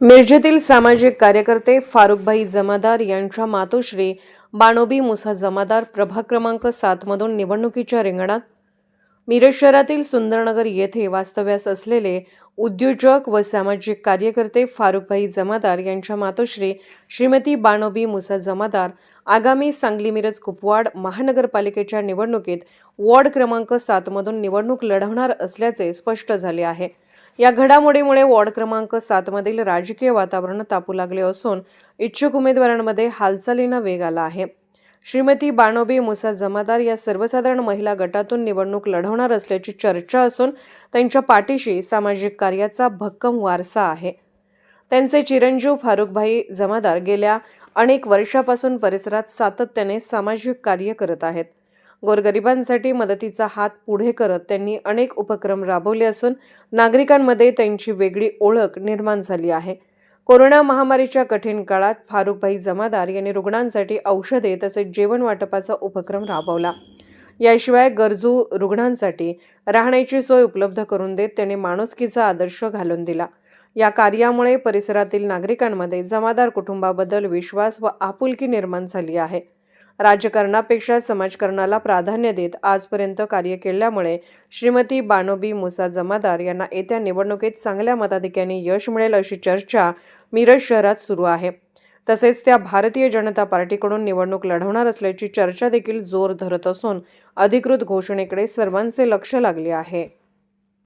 मिरजेतील सामाजिक कार्यकर्ते फारुखभाई जमादार यांच्या मातोश्री बाणोबी मुसा जमादार प्रभाग क्रमांक 7 मधून निवडणुकीच्या रिंगणात। मिरज शहरातील सुंदरनगर येथे वास्तव्यास असलेले उद्योजक व सामाजिक कार्यकर्ते फारुखभाई जमादार यांच्या मातोश्री श्रीमती बाणोबी मुसा जमादार आगामी सांगली मिरज कुपवाड महानगरपालिकेच्या निवडणुकीत वॉर्ड क्रमांक 7 मधून निवडणूक लढवणार असल्याचे स्पष्ट झाले आहे। या घडामोडीमुळे वॉर्ड क्रमांक 7 मधील राजकीय वातावरण तापू लागले असून इच्छुक उमेदवारांमध्ये हालचालींना वेग आला आहे। श्रीमती बाणोबी मुसा जमादार या सर्वसाधारण महिला गटातून निवडणूक लढवणार असल्याची चर्चा असून त्यांच्या पाठीशी सामाजिक कार्याचा भक्कम वारसा आहे। त्यांचे चिरंजीव फारुखभाई जमादार गेल्या अनेक वर्षापासून परिसरात सातत्याने सामाजिक कार्य करत आहेत। गोरगरिबांसाठी मदतीचा हात पुढे करत त्यांनी अनेक उपक्रम राबवले असून नागरिकांमध्ये त्यांची वेगळी ओळख निर्माण झाली आहे। कोरोना महामारीच्या कठीण काळात फारुखभाई जमादार यांनी रुग्णांसाठी औषधे तसेच जेवण वाटपाचा उपक्रम राबवला। याशिवाय गरजू रुग्णांसाठी राहण्याची सोय उपलब्ध करून देत त्यांनी माणुसकीचा आदर्श घालून दिला। या कार्यामुळे परिसरातील नागरिकांमध्ये जमादार कुटुंबाबद्दल विश्वास व आपुलकी निर्माण झाली आहे। राजकारणापेक्षा समाजकारणाला प्राधान्य देत आजपर्यंत कार्य केल्यामुळे श्रीमती बाणोबी मुसा जमादार यांना येत्या निवडणुकीत चांगल्या मताधिक्याने यश मिळेल अशी चर्चा मिरज शहरात सुरू आहे। तसेच त्या भारतीय जनता पार्टीकडून निवडणूक लढवणार असल्याची चर्चा देखील जोर धरत असून अधिकृत घोषणेकडे सर्वांचे लक्ष लागले आहे।